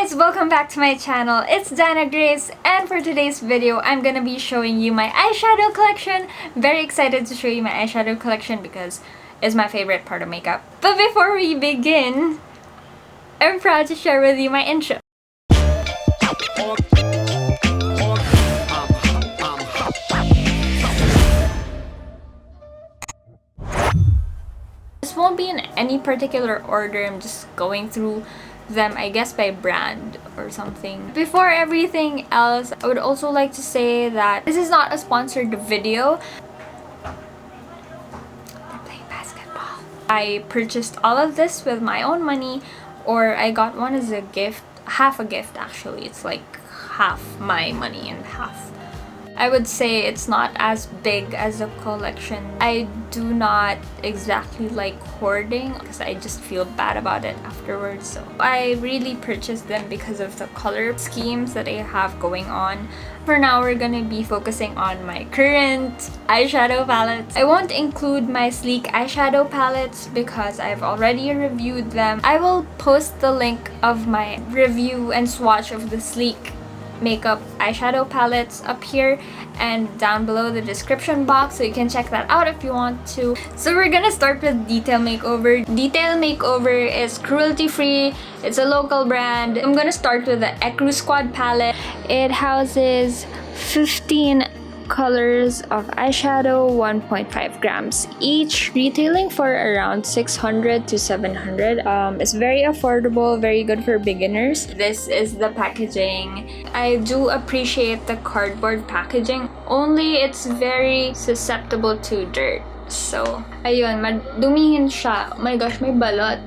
guys, welcome back to my channel. It's Dana Grace, and for today's video, I'm gonna be showing you my eyeshadow collection. Very excited to show you my eyeshadow collection because it's my favorite part of makeup. But before we begin, I'm proud to share with you my intro. This won't be in any particular order. I'm just going through them, I guess, by brand or something. Before everything else, I would also like to say that this is not a sponsored video. They're playing basketball. I purchased all of this with my own money, or I got one as a gift. Half a gift, actually. It's like half my money and half. I would say it's not as big as a collection. I do not exactly like hoarding because I just feel bad about it afterwards. So I really purchased them because of the color schemes that I have going on. For now, we're gonna be focusing on my current eyeshadow palettes. I won't include my sleek eyeshadow palettes because I've already reviewed them. I will post the link of my review and swatch of the sleek makeup eyeshadow palettes up here and down below the description box, so you can check that out if you want to. So we're gonna start with Detail Makeover. Detail Makeover is cruelty free. It's a local brand. I'm gonna start with the Ecru Squad palette. It houses 15 colors of eyeshadow, 1.5 grams each, retailing for around 600 to 700. It's very affordable, very good for beginners. This is the packaging. I do appreciate the cardboard packaging, only it's very susceptible to dirt. So, ayun, madumihin siya. Oh my gosh, may balot.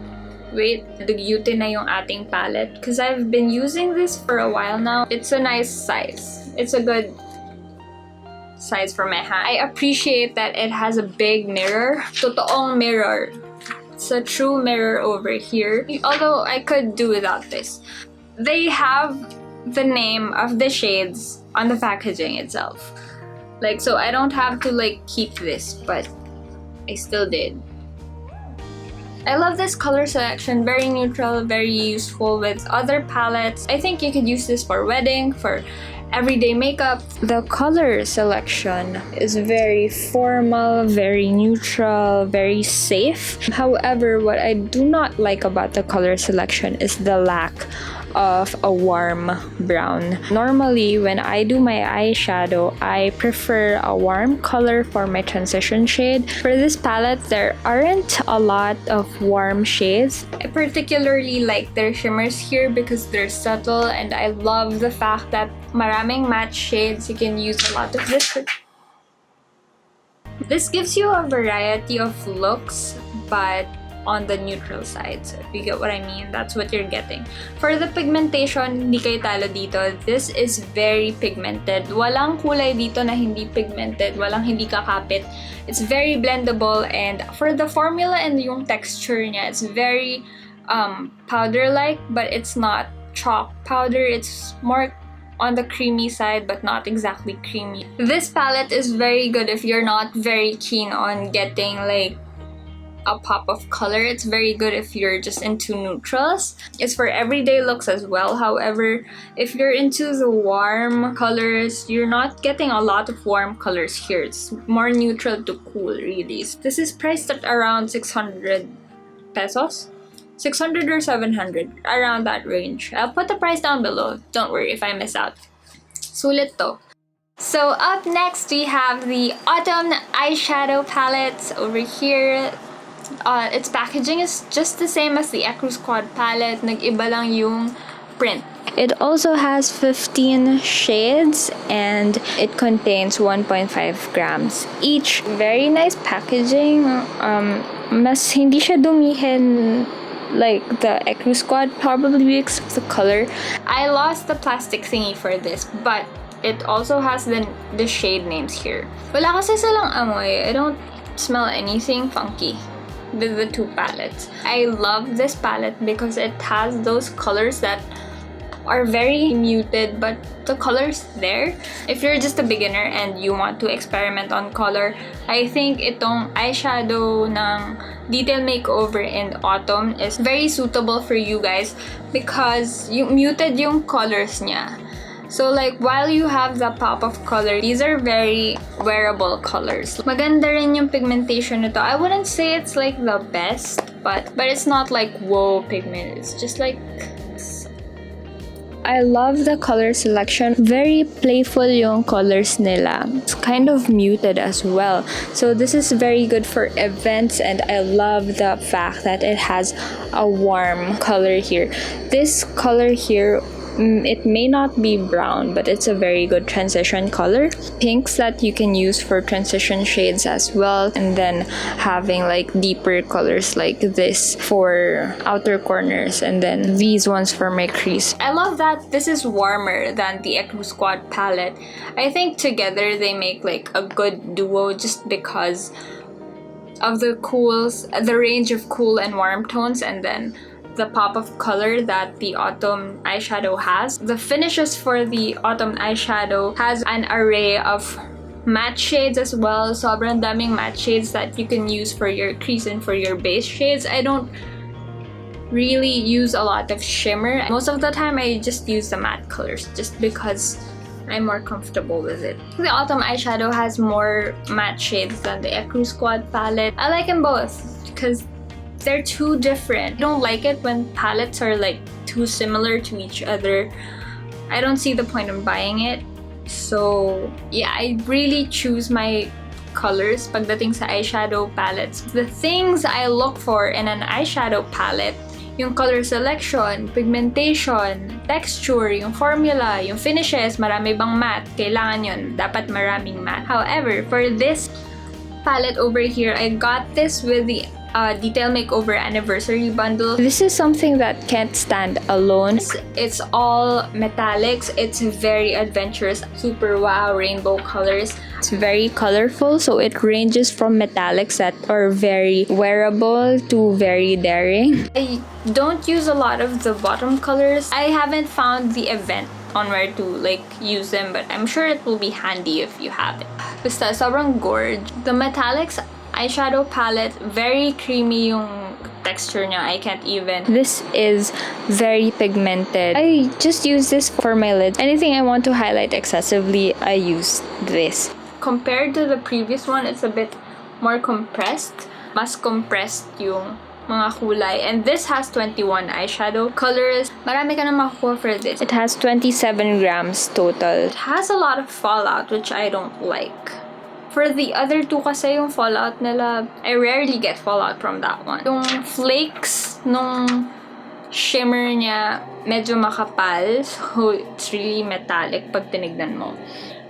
Wait, dugyutin na yung ating palette because I've been using this for a while now. It's a nice size. It's a good size for my hand. I appreciate that it has a big mirror. Totoong mirror. It's a true mirror over here. Although I could do without this. They have the name of the shades on the packaging itself. Like, so I don't have to like keep this, but I still did. I love this color selection. Very neutral, very useful with other palettes. I think you could use this for wedding, for everyday makeup. The color selection is very formal, very neutral, very safe. However, what I do not like about the color selection is the lack of a warm brown. Normally, when I do my eyeshadow, I prefer a warm color for my transition shade. For this palette, there aren't a lot of warm shades. I particularly like their shimmers here because they're subtle, and I love the fact that maraming matte shades. You can use a lot of this. This gives you a variety of looks, but on the neutral side. So if you get what I mean, that's what you're getting. For the pigmentation, hindi kayo talo dito. This is very pigmented. Walang kulay dito na hindi pigmented. Walang hindi kakapit. It's very blendable, and for the formula and yung texture niya, it's very powder-like, but it's not chalk powder. It's more on the creamy side, but not exactly creamy. This palette is very good if you're not very keen on getting like a pop of color. It's very good if you're just into neutrals. It's for everyday looks as well. However, if you're into the warm colors, you're not getting a lot of warm colors here. It's more neutral to cool, really. This is priced at around 600 pesos. 600 or 700, around that range. I'll put the price down below. Don't worry if I miss out. Sulit to. So up next, we have the Autumn eyeshadow palettes over here. Its packaging is just the same as the Ecru Squad palette. Nag-iba lang yung print. It also has 15 shades and it contains 1.5 grams each. Very nice packaging. Mas hindi siya dumihin like the Ecru Squad, probably because of the color. I lost the plastic thingy for this, but it also has the shade names here. Wala kasi silang amoy. I don't smell anything funky with the two palettes. I love this palette because it has those colors that are very muted, but the color's there. If you're just a beginner and you want to experiment on color, I think itong eyeshadow ng Detail Makeover in Autumn is very suitable for you guys because yung muted yung colors niya. So like, while you have the pop of color, these are very wearable colors. Maganda rin yung pigmentation nito. I wouldn't say it's like the best, but it's not like whoa pigment. It's just like, I love the color selection. Very playful yung colors nila. It's kind of muted as well. So this is very good for events, and I love the fact that it has a warm color here. This color here, it may not be brown, but it's a very good transition color. Pinks that you can use for transition shades as well, and then having like deeper colors like this for outer corners, and then these ones for my crease. I love that this is warmer than the Ecru Squad palette. I think together they make like a good duo just because of the range of cool and warm tones, and then the pop of color that the autumn eyeshadow has. The finishes for the autumn eyeshadow has an array of matte shades as well. Sobrang daming matte shades that you can use for your crease and for your base shades. I don't really use a lot of shimmer. Most of the time I just use the matte colors just because I'm more comfortable with it. The autumn eyeshadow has more matte shades than the Ecru Squad palette. I like them both because they're too different. I don't like it when palettes are like too similar to each other. I don't see the point in buying it. So yeah, I really choose my colors pagdating sa eyeshadow palettes. The things I look for in an eyeshadow palette, yung color selection, pigmentation, texture, yung formula, yung finishes, marami bang matte, kailangan yun, dapat maraming matte. However, for this palette over here, I got this with the Detail Makeover Anniversary Bundle. This is something that can't stand alone. It's all metallics. It's very adventurous, super wow rainbow colors. It's very colorful, so it ranges from metallics that are very wearable to very daring. I don't use a lot of the bottom colors. I haven't found the event on where to like use them, but I'm sure it will be handy if you have it. Basta sobrang gorge. The metallics eyeshadow palette, very creamy yung texture niya. I can't even. This is very pigmented. I just use this for my lids. Anything I want to highlight excessively, I use this. Compared to the previous one, it's a bit more compressed. Mas compressed yung mga kulay. And this has 21 eyeshadow colors. Marami ka na makukuha for this. It has 27 grams total. It has a lot of fallout, which I don't like. For the other two kasi yung fallout nila, I rarely get fallout from that one. Yung flakes nung shimmer niya medyo makapal, so it's really metallic pag tinignan mo.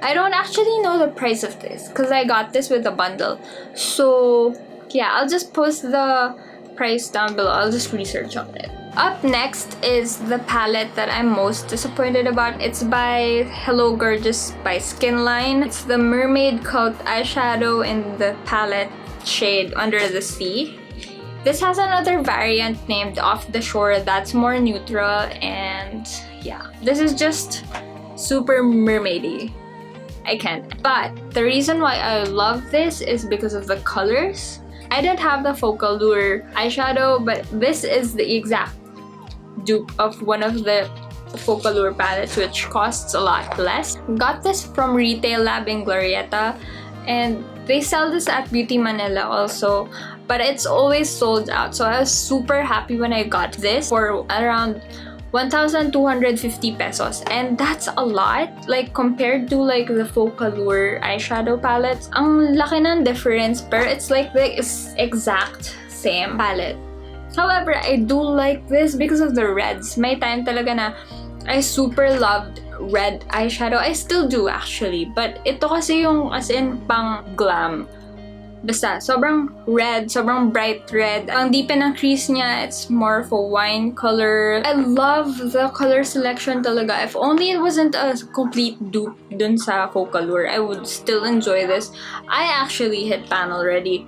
I don't actually know the price of this because I got this with a bundle. So yeah, I'll just post the price down below. I'll just research on it. Up next is the palette that I'm most disappointed about. It's by Hello Gorgeous by Skinline. It's the Mermaid Coat eyeshadow in the palette shade Under the Sea. This has another variant named Off the Shore that's more neutral, and yeah, this is just super mermaidy. I can't. But the reason why I love this is because of the colors. I didn't have the Focal Lure eyeshadow, but this is the exact dupe of one of the Focal Lure palettes, which costs a lot less. Got this from Retail Lab in Glorieta, and they sell this at Beauty Manila also, but it's always sold out. So I was super happy when I got this for around 1,250 pesos, and that's a lot. Like compared to like the Focal Lure eyeshadow palettes, ang laki ng difference, pero it's like the exact same palette. However, I do like this because of the reds. May time talaga na I super loved red eyeshadow. I still do actually, but ito kasi yung as in pang glam. Basta, sobrang red, sobrang bright red. Ang deepen ng crease niya, it's more of a wine color. I love the color selection talaga. If only it wasn't a complete dupe dun sa Focal Lure, I would still enjoy this. I actually hit pan already.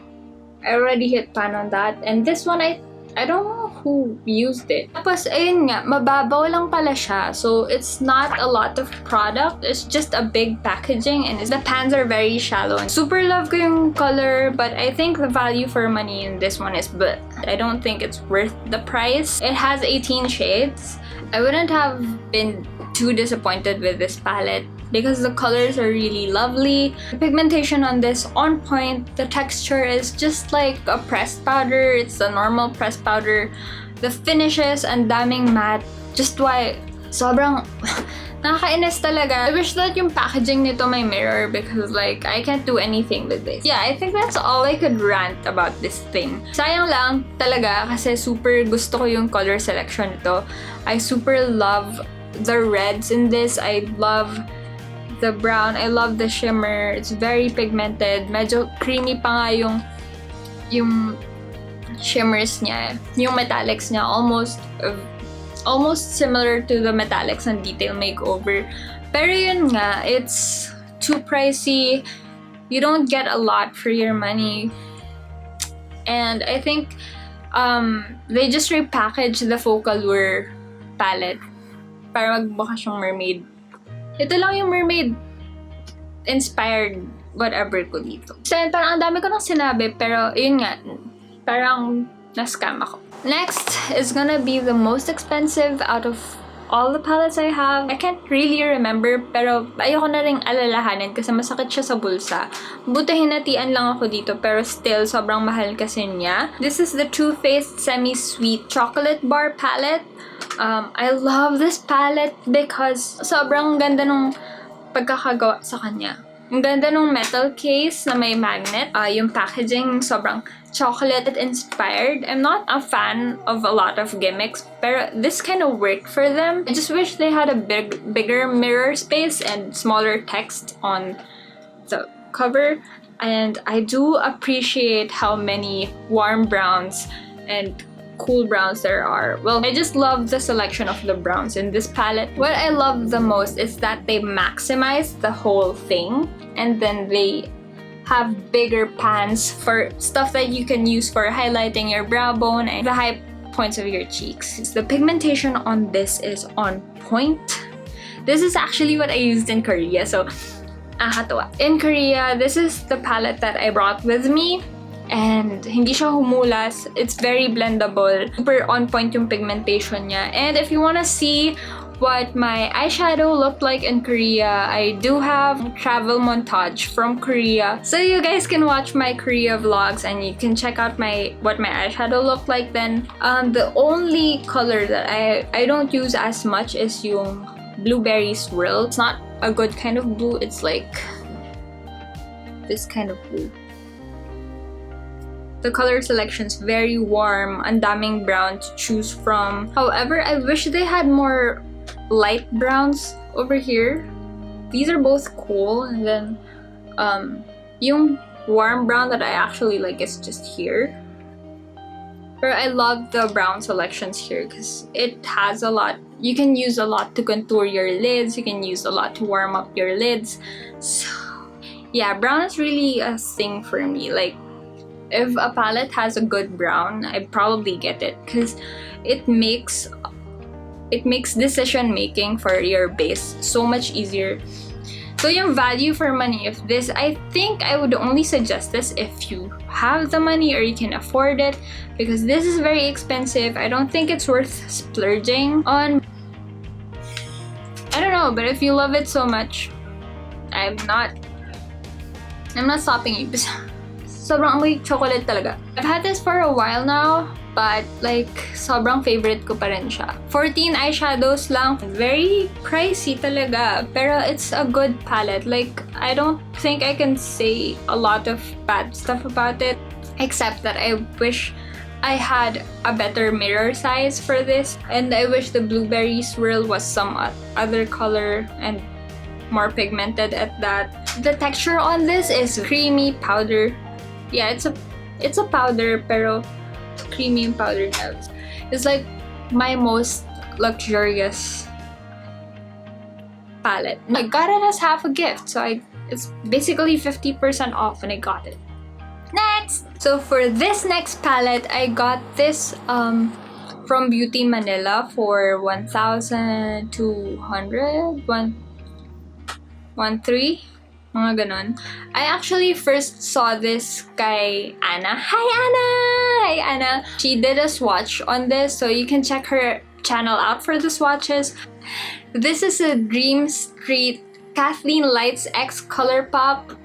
I already hit pan on that. And this one, I I don't know who used it. Tapos, ayun nga, mababaw lang pala siya. So, it's not a lot of product. It's just a big packaging and the pans are very shallow. Super love ko yung color, but I think the value for money in this one is but I don't think it's worth the price. It has 18 shades. I wouldn't have been too disappointed with this palette because the colors are really lovely. The pigmentation on this on point. The texture is just like a pressed powder. It's a normal pressed powder. The finishes and daming matte. Just why sobrang nakakainis talaga. I wish that yung packaging nito may mirror because like I can't do anything with this. Yeah, I think that's all I could rant about this thing. Sayang lang talaga kasi super gusto ko yung color selection nito. I super love the reds in this. I love the brown. I love the shimmer. It's very pigmented. Medyo creamy pa nga yung shimmers niya. Yung metallics niya. Almost similar to the metallics on Detail Makeover. Pero yun nga, it's too pricey. You don't get a lot for your money. And I think they just repackaged the Focalure palette para magbuka siyang mermaid. Ito lang yung mermaid inspired whatever ko dito. So, parang ang dami ko nang sinabi, pero yun nga, parang na-scam ako. Next is gonna be the most expensive out of all the palettes I have. I can't really remember, pero ayoko na ring alalahanin kasi masakit siya sa bulsa. Buti hinatian lang ako dito, pero still, sobrang mahal kasi niya. This is the Too Faced Semi-Sweet Chocolate Bar Palette. I love this palette because sobrang ganda nung pagkakagawa sa kanya. Ang ganda nung metal case na may magnet. Yung packaging sobrang chocolate inspired. I'm not a fan of a lot of gimmicks, pero this kind of worked for them. I just wish they had a bigger mirror space and smaller text on the cover. And I do appreciate how many warm browns and cool browns there are. Well, I just love the selection of the browns in this palette. What I love the most is that they maximize the whole thing and then they have bigger pans for stuff that you can use for highlighting your brow bone and the high points of your cheeks. The pigmentation on this is on point. This is actually what I used in Korea, so nakakatuwa. In Korea, this is the palette that I brought with me. And hindi siya humulas. It's very blendable. Super on point yung pigmentation niya. And if you wanna see what my eyeshadow looked like in Korea, I do have travel montage from Korea. So you guys can watch my Korea vlogs and you can check out what my eyeshadow looked like then. The only color that I don't use as much is yung Blueberry Swirl. It's not a good kind of blue. It's like this kind of blue. The color selection's very warm, ang daming brown to choose from. However, I wish they had more light browns over here. These are both cool, and then yung warm brown that I actually like is just here. But I love the brown selections here because it has a lot. You can use a lot to contour your lids. You can use a lot to warm up your lids. So yeah, brown is really a thing for me. Like, if a palette has a good brown, I'd probably get it because it makes decision making for your base so much easier. So yung value for money of this, I think I would only suggest this if you have the money or you can afford it, because this is very expensive. I don't think it's worth splurging on. I don't know, but if you love it so much, I'm not stopping you. Sobrang amoy chocolate talaga. I've had this for a while now, but like sobrang favorite ko pa rin siya. 14 eyeshadows lang. Very pricey talaga, pero it's a good palette. Like, I don't think I can say a lot of bad stuff about it, except that I wish I had a better mirror size for this, and I wish the Blueberry Swirl was some other color and more pigmented at that. The texture on this is creamy powder. Yeah, it's a powder, pero creamy yung powder niya. It's like my most luxurious palette. I got it as half a gift, so it's basically 50% off and I got it. Next! Next! So for this next palette, I got this from Beauty Manila for 1,200? 1,300? Mga ganon. I actually first saw this kay Anna. Hi Anna! Hi Anna! She did a swatch on this, so you can check her channel out for the swatches. This is a Dream Street Kathleen Lights X Colourpop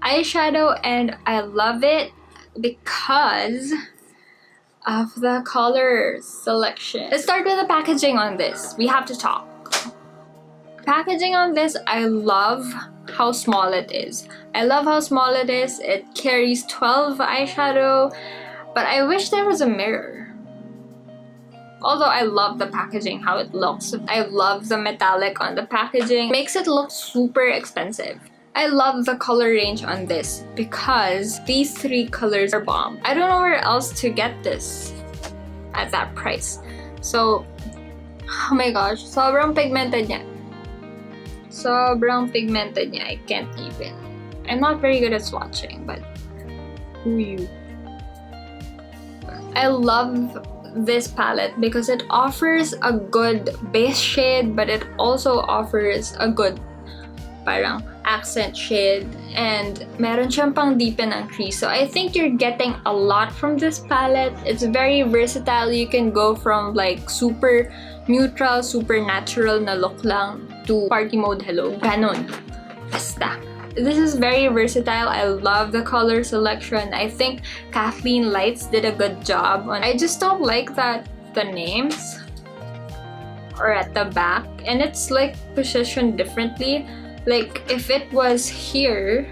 eyeshadow, and I love it because of the color selection. Let's start with the packaging on this. We have to talk. Packaging on this, I love how small it is. I love how small it is. It carries 12 eyeshadow, but I wish there was a mirror. Although I love the packaging, how it looks. I love the metallic on the packaging. Makes it look super expensive. I love the color range on this because these 3 colors are bomb. I don't know where else to get this at that price. So, oh my gosh, sobrang pigmented niya. Sobrang pigmented niya. I can't even. I'm not very good at swatching, but who you? I love this palette because it offers a good base shade, but it also offers a good parang accent shade, and meron siyang pang deepen ang crease. So I think you're getting a lot from this palette. It's very versatile. You can go from like super neutral, super natural na look lang to party mode hello. Ganon. Basta. This is very versatile. I love the color selection. I think Kathleen Lights did a good job. I just don't like that the names are at the back and it's like positioned differently. Like if it was here,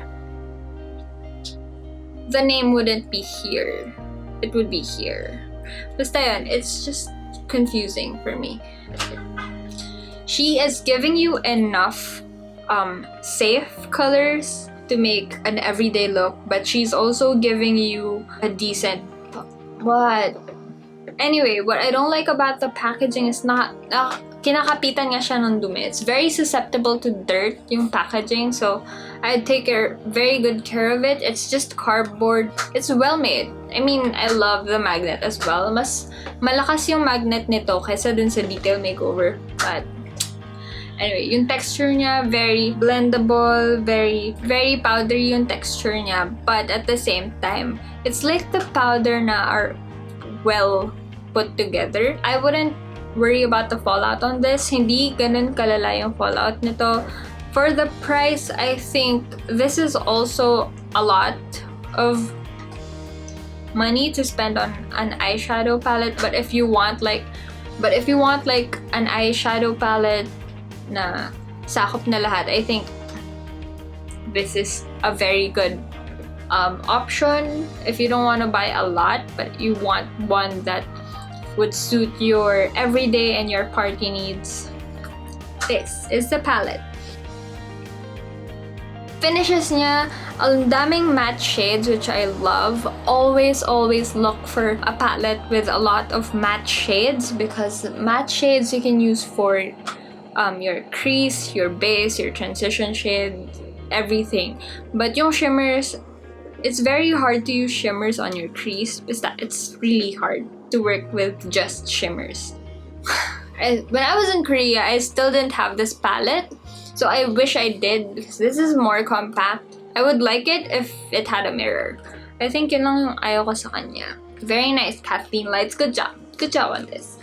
the name wouldn't be here. It would be here. Basta yun, it's just confusing for me. She is giving you enough safe colors to make an everyday look, but she's also giving you a decent what? Anyway, what I don't like about the packaging is not kinakapitan nga siya ng dumi. It's very susceptible to dirt yung packaging, so I'd take very good care of it. It's just cardboard. It's well made. I mean, I love the magnet as well. Mas malakas yung magnet nito kaysa dun sa Detail Makeover, but anyway, yung texture niya, very blendable, very powdery yung texture niya. But at the same time, it's like the powder na are well put together. I wouldn't worry about the fallout on this. Hindi ganun kalala yung fallout nito. For the price, I think this is also a lot of money to spend on an eyeshadow palette. But if you want like an eyeshadow palette na sakop na lahat, I think this is a very good option if you don't want to buy a lot but you want one that would suit your everyday and your party needs. This is the palette. Finishes niya, ang daming matte shades which I love. Always look for a palette with a lot of matte shades because matte shades you can use for your crease, your base, your transition shade, everything. But yung shimmers, it's very hard to use shimmers on your crease. It's really hard to work with just shimmers. When I was in Korea, I still didn't have this palette, so I wish I did because this is more compact. I would like it if it had a mirror. I think yun lang yung ayaw ko sa kanya. Very nice, Kathleen Lights. Good job. Good job on this.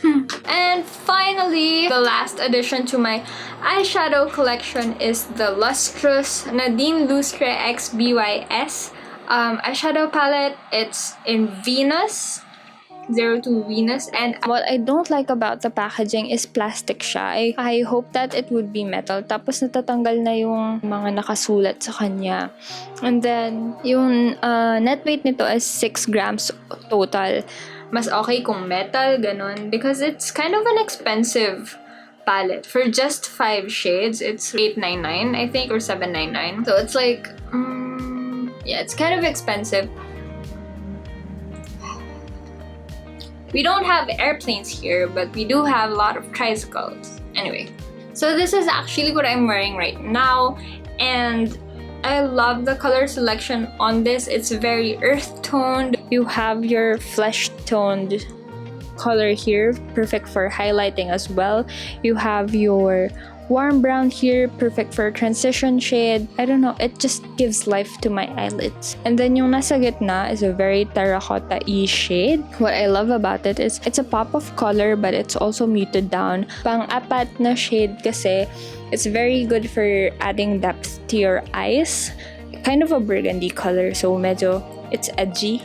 And finally, the last addition to my eyeshadow collection is the Lustrous Nadine Lustre X BYS eyeshadow palette. It's in Venus, 02 Venus, and what I don't like about the packaging is plastic siya. I hope that it would be metal. Tapos natatanggal na yung mga nakasulat sa kanya. And then, yung net weight nito is 6 grams total. Mas okay kung metal, ganun. Because it's kind of an expensive palette. For just 5 shades, it's $899, I think, or $799. So it's like, yeah, it's kind of expensive. We don't have airplanes here, but we do have a lot of tricycles. Anyway, so this is actually what I'm wearing right now, and I love the color selection on this. It's very earth toned. You have your flesh toned color here, perfect for highlighting as well. You have your warm brown here, perfect for transition shade. I don't know, it just gives life to my eyelids. And then yung nasa gitna is a very terracotta-y shade. What I love about it is it's a pop of color but it's also muted down. Pang-apat na shade kasi it's very good for adding depth to your eyes. Kind of a burgundy color, so medyo it's edgy.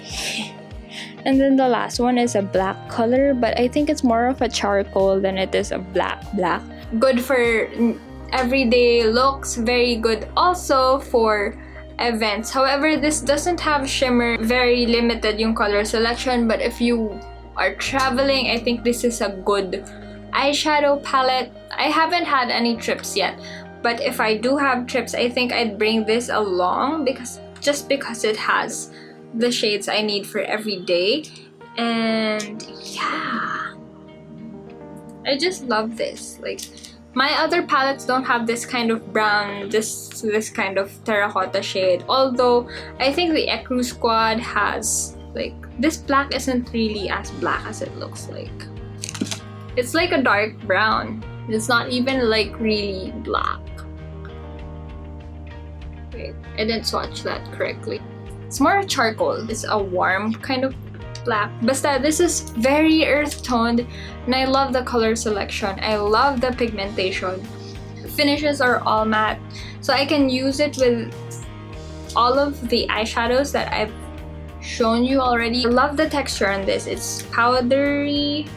And then the last one is a black color, but I think it's more of a charcoal than it is a black. Good for everyday looks, very good also for events. However, this doesn't have shimmer, very limited yung color selection, but if you are traveling, I think this is a good eyeshadow palette. I haven't had any trips yet, but if I do have trips, I think I'd bring this along because it has the shades I need for every day. And yeah, I just love this. Like, my other palettes don't have this kind of brown, this kind of terracotta shade. Although I think the Ecru Squad has, like, this black isn't really as black as it looks like. It's like a dark brown. It's not even like really black. Wait, I didn't swatch that correctly. It's more charcoal. It's a warm kind of black. Basta, this is very earth toned and I love the color selection. I love the pigmentation. The finishes are all matte, so I can use it with all of the eyeshadows that I've shown you already. I love the texture on this. It's powdery.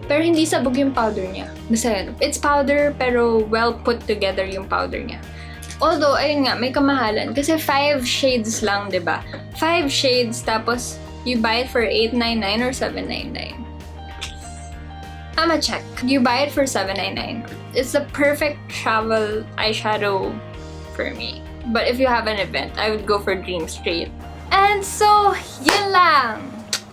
Pero hindi sabog yung powder niya. Basta yun. It's powder pero well put together yung powder niya. Although, ayun nga, may kamahalan. Kasi 5 shades lang, diba? 5 shades, tapos you buy it for $8.99 or $7.99. I'ma check. You buy it for $7.99. It's the perfect travel eyeshadow for me. But if you have an event, I would go for Dream Street. And so, yun lang!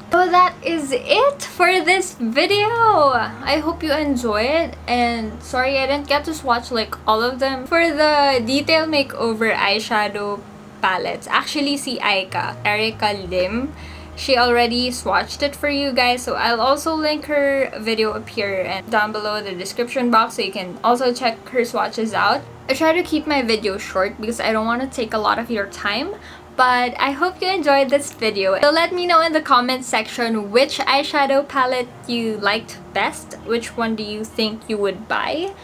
So that is it for this video. I hope you enjoyed, and sorry I didn't get to swatch like all of them. For the detail makeover eyeshadow palettes, actually see Erica Lim, she already swatched it for you guys, so I'll also link her video up here and down below in the description box so you can also check her swatches out. I try to keep my video short because I don't want to take a lot of your time. But I hope you enjoyed this video. So let me know in the comments section which eyeshadow palette you liked best. Which one do you think you would buy?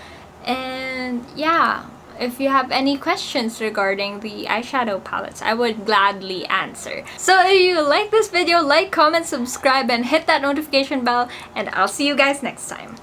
And yeah, if you have any questions regarding the eyeshadow palettes, I would gladly answer. So if you like this video, like, comment, subscribe, and hit that notification bell. And I'll see you guys next time.